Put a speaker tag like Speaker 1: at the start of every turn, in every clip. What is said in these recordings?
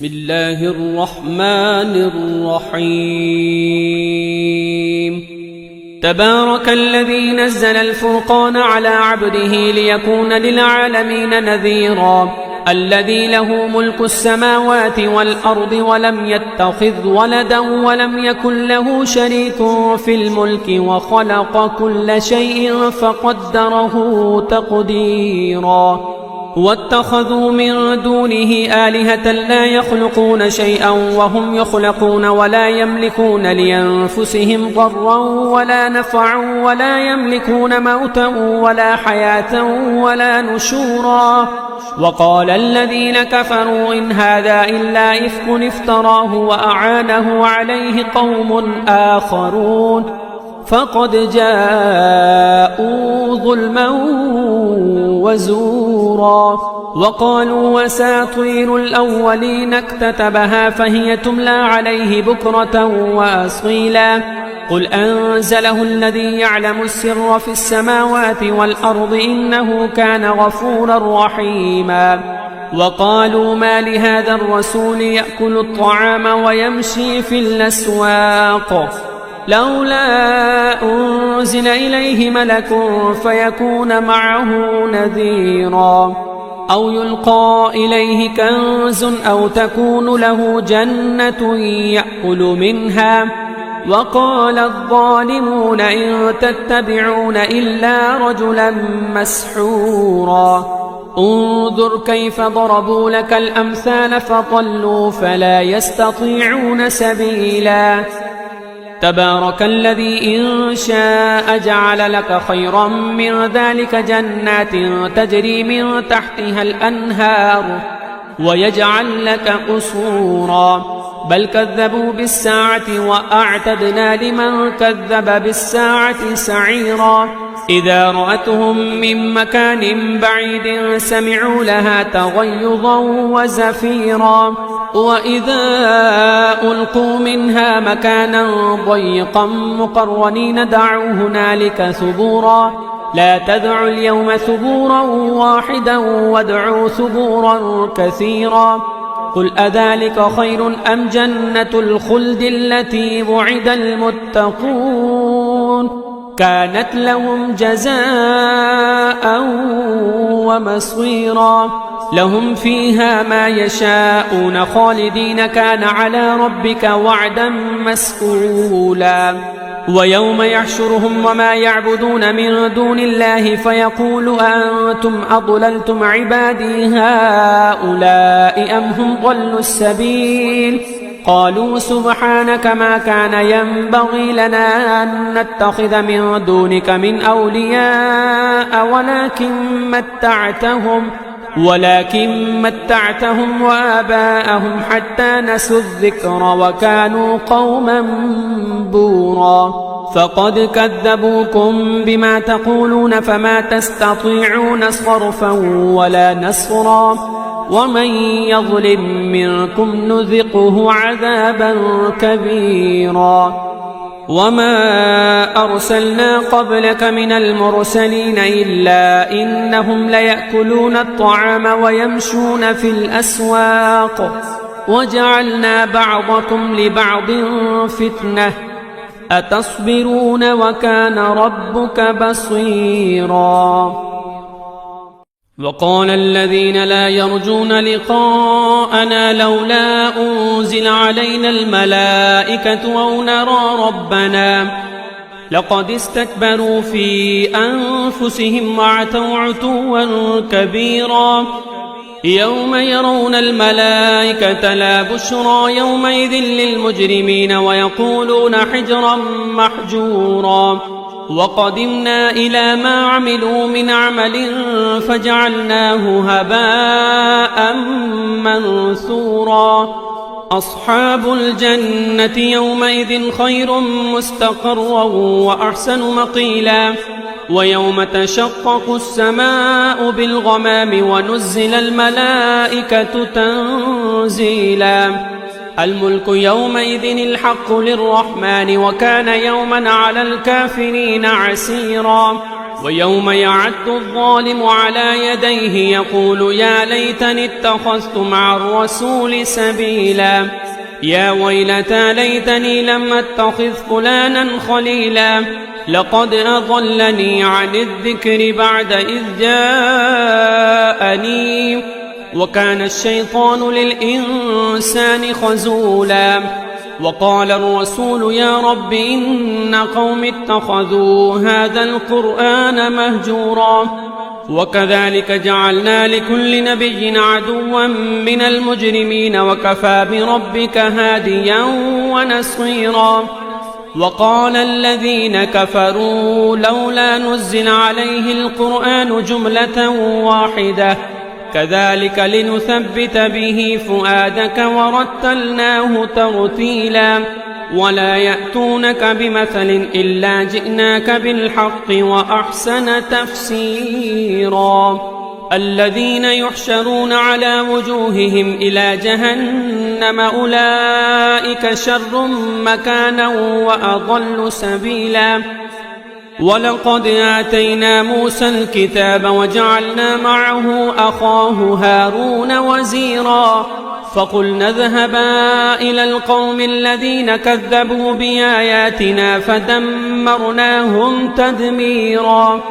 Speaker 1: بسم الله الرحمن الرحيم تبارك الذي نزل الفرقان على عبده ليكون للعالمين نذيرا الذي له ملك السماوات والأرض ولم يتخذ ولدا ولم يكن له شريك في الملك وخلق كل شيء فقدره تقديرا واتخذوا من دونه آلهة لا يخلقون شيئا وهم يخلقون ولا يملكون لأنفسهم ضرا ولا نفعا ولا يملكون موتا ولا حياة ولا نشورا وقال الذين كفروا إن هذا إلا إفك افتراه وأعانه عليه قوم آخرون فقد جاءوا ظلما وزورا وقالوا وساطير الأولين اكتتبها فهي تملى عليه بكرة وأصيلا قل أنزله الذي يعلم السر في السماوات والأرض إنه كان غفورا رحيما وقالوا ما لهذا الرسول يأكل الطعام ويمشي في الأسواق لولا أنزل إليه ملك فيكون معه نذيرا أو يلقى إليه كنز أو تكون له جنة يأكل منها وقال الظالمون إن تتبعون إلا رجلا مسحورا انظر كيف ضربوا لك الأمثال فضلوا فلا يستطيعون سبيلا تبارك الذي إن شاء جعل لك خيرا من ذلك جنات تجري من تحتها الأنهار ويجعل لك قصورا بل كذبوا بالساعة وأعتدنا لمن كذب بالساعة سعيرا إذا رأتهم من مكان بعيد سمعوا لها تغيظا وزفيرا وإذا ألقوا منها مكانا ضيقا مقرنين دعوا هنالك ثبورا لا تدعوا اليوم ثبورا واحدا وادعوا ثبورا كثيرا قل أذلك خير أم جنة الخلد التي وعد المتقون كانت لهم جزاء ومصيرا لهم فيها ما يشاءون خالدين كان على ربك وعدا مسئولا ويوم يحشرهم وما يعبدون من دون الله فيقول أنتم أضللتم عبادي هؤلاء أم هم ضلوا السبيل قالوا سبحانك ما كان ينبغي لنا أن نتخذ من دونك من أولياء ولكن متعتهم وآباءهم حتى نسوا الذكر وكانوا قوما بورا فقد كذبوكم بما تقولون فما تستطيعون صرفا ولا نصرا ومن يظلم منكم نذقه عذابا كبيرا وما أرسلنا قبلك من المرسلين إلا إنهم ليأكلون الطعام ويمشون في الأسواق وجعلنا بعضكم لبعض فتنة أتصبرون وكان ربك بصيرا وقال الذين لا يرجون لقاءنا لولا أنزل علينا الملائكة أو نرى ربنا لقد استكبروا في أنفسهم وعتوا عتوا كبيرا يوم يرون الملائكة لا بشرى يومئذ للمجرمين ويقولون حجرا محجورا وقدمنا إلى ما عملوا من عمل فجعلناه هباء منثورا أصحاب الجنة يومئذ خير مستقرا وأحسن مقيلا ويوم تشقق السماء بالغمام ونزل الملائكة تنزيلا الملك يومئذ الحق للرحمن وكان يوما على الكافرين عسيرا ويوم يعد الظالم على يديه يقول يا ليتني اتخذت مع الرسول سبيلا يا ويلتى ليتني لم اتخذ فلانا خليلا لقد أضلني عن الذكر بعد إذ جاءني وكان الشيطان للإنسان خذولا وقال الرسول يا رب إن قوم اتخذوا هذا القرآن مهجورا وكذلك جعلنا لكل نبي عدوا من المجرمين وكفى بربك هاديا ونصيرا وقال الذين كفروا لولا نزل عليه القرآن جملة واحدة كذلك لنثبت به فؤادك ورتلناه ترتيلا ولا يأتونك بمثل إلا جئناك بالحق وأحسن تفسيرا الذين يحشرون على وجوههم إلى جهنم أولئك شر مكانا وأضل سبيلا ولقد آتينا موسى الكتاب وجعلنا معه أخاه هارون وزيرا فقلنا اذهبا إلى القوم الذين كذبوا بآياتنا فدمرناهم تدميرا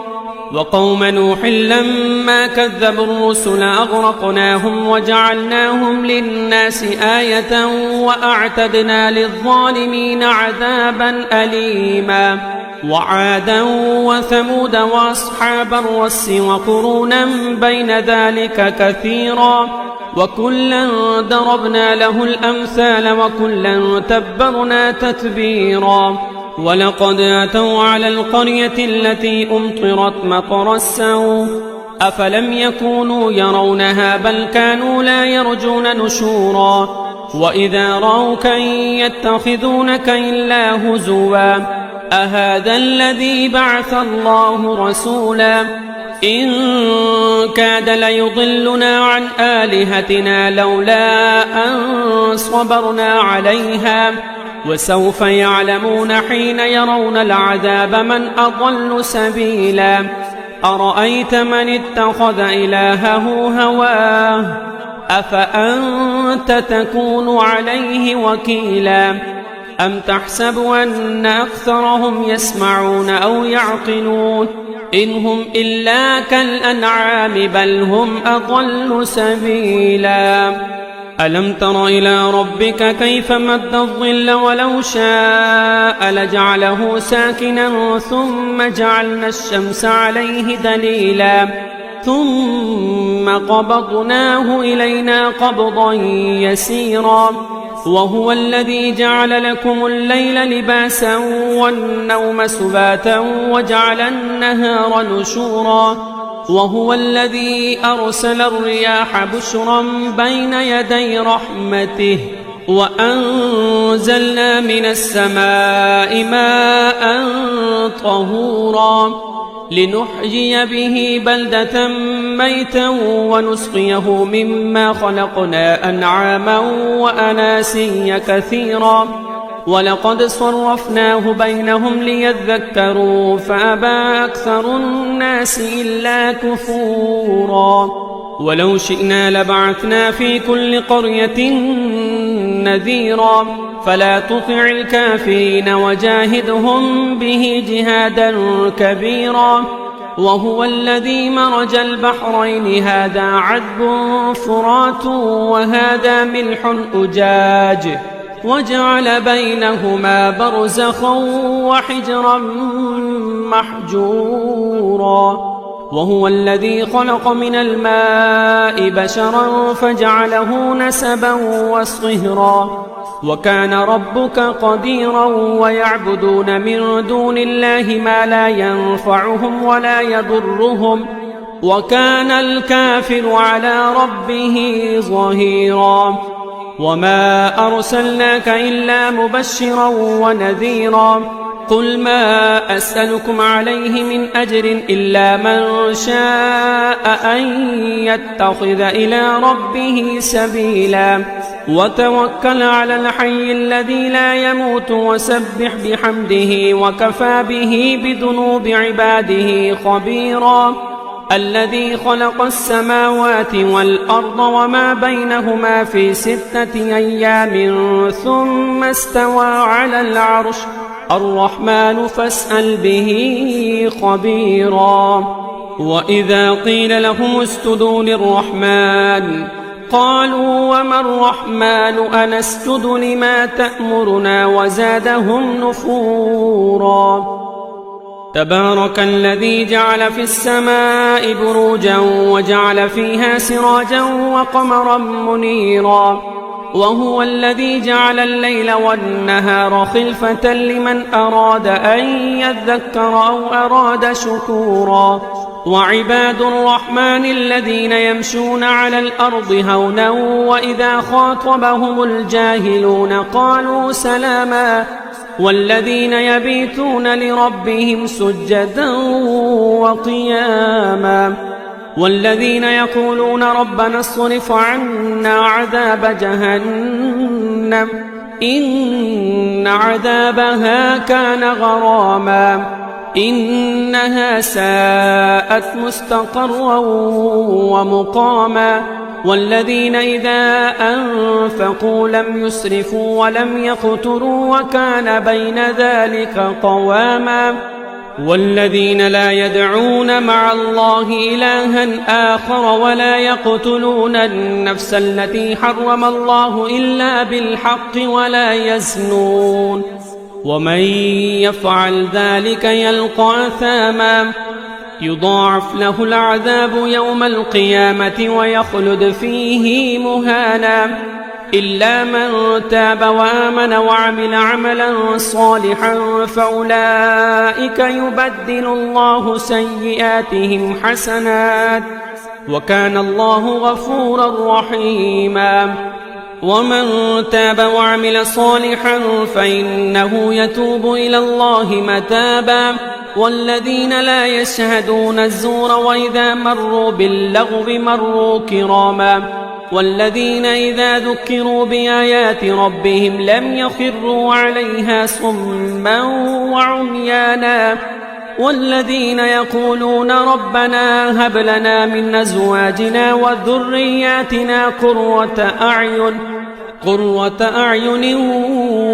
Speaker 1: وقوم نوح لما كذبوا الرسل أغرقناهم وجعلناهم للناس آية وأعتدنا للظالمين عذابا أليما وعادا وثمود وأصحاب الرس وقرونا بين ذلك كثيرا وكلا ضربنا له الأمثال وكلا تبرنا تتبيرا ولقد أتوا على القرية التي أمطرت مطر السوء أفلم يكونوا يرونها بل كانوا لا يرجون نشورا وإذا رأوك إن يتخذونك إلا هزوا أهذا الذي بعث الله رسولا إن كاد ليضلنا عن آلهتنا لولا أن صبرنا عليها وسوف يعلمون حين يرون العذاب من أضل سبيلا أرأيت من اتخذ إلهه هواه أفأنت تكون عليه وكيلا أم تحسب أن أكثرهم يسمعون أو يعقلون إن هم إلا كالأنعام بل هم أضل سبيلا ألم تر إلى ربك كيف مد الظل ولو شاء لجعله ساكنا ثم جعلنا الشمس عليه دليلا ثم قبضناه إلينا قبضا يسيرا وهو الذي جعل لكم الليل لباسا والنوم سباتا وجعل النهار نشورا وهو الذي أرسل الرياح بشرا بين يدي رحمته وأنزلنا من السماء ماء طهورا لنحيي به بلدة ميتا ونسقيه مما خلقنا أنعاما وأناسيا كثيرا ولقد صرفناه بينهم ليذكروا فأبى أكثر الناس إلا كفورا ولو شئنا لبعثنا في كل قرية نذيرا فلا تطع الكافرين وجاهدهم به جهادا كبيرا وهو الذي مرج البحرين هذا عذب فرات وهذا ملح أجاج وجعل بينهما برزخا وحجرا محجورا وهو الذي خلق من الماء بشرا فجعله نسبا وصهرا وكان ربك قديرا ويعبدون من دون الله ما لا ينفعهم ولا يضرهم وكان الكافر على ربه ظهيرا وما أرسلناك إلا مبشرا ونذيرا قل ما أسألكم عليه من أجر إلا من شاء أن يتخذ إلى ربه سبيلا وتوكل على الحي الذي لا يموت وسبح بحمده وكفى به بذنوب عباده خبيرا الذي خلق السماوات والأرض وما بينهما في 6 أيام ثم استوى على العرش الرحمن فاسأل به خبيرا وإذا قيل لهم اسجدوا للرحمن قالوا وما الرحمن أنسجد لما تأمرنا وزادهم نفورا تبارك الذي جعل في السماء بروجا وجعل فيها سراجا وقمرا منيرا وهو الذي جعل الليل والنهار خلفة لمن أراد أن يذكر أو أراد شكورا وعباد الرحمن الذين يمشون على الأرض هونا وإذا خاطبهم الجاهلون قالوا سلاما والذين يبيتون لربهم سجدا وقياما والذين يقولون ربنا اصرف عنا عذاب جهنم إن عذابها كان غراما إنها ساءت مستقرا ومقاما والذين إذا أنفقوا لم يسرفوا ولم يقتروا وكان بين ذلك قواما والذين لا يدعون مع الله إلها آخر ولا يقتلون النفس التي حرم الله إلا بالحق ولا يزنون ومن يفعل ذلك يلقى أثاما يضاعف له العذاب يوم القيامة ويخلد فيه مهانا إلا من تاب وآمن وعمل عملا صالحا فأولئك يبدل الله سيئاتهم حسنات وكان الله غفورا رحيما ومن تاب وعمل صالحا فإنه يتوب إلى الله متابا والذين لا يشهدون الزور وإذا مروا باللغو مروا كراما والذين إذا ذكروا بآيات ربهم لم يخروا عليها صما وعميانا والذين يقولون ربنا هب لنا من أزواجنا وذرياتنا قرة أعين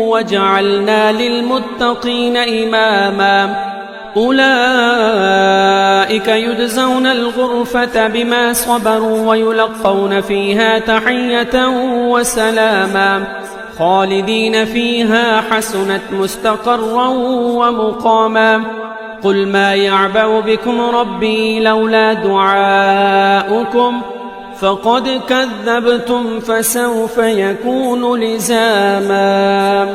Speaker 1: واجعلنا للمتقين إماما أولئك يجزون الغرفة بما صبروا ويلقون فيها تحية وسلاما خالدين فيها حسنت مستقرا ومقاما قل ما يعبأ بكم ربي لولا دعاؤكم فقد كذبتم فسوف يكون لزاما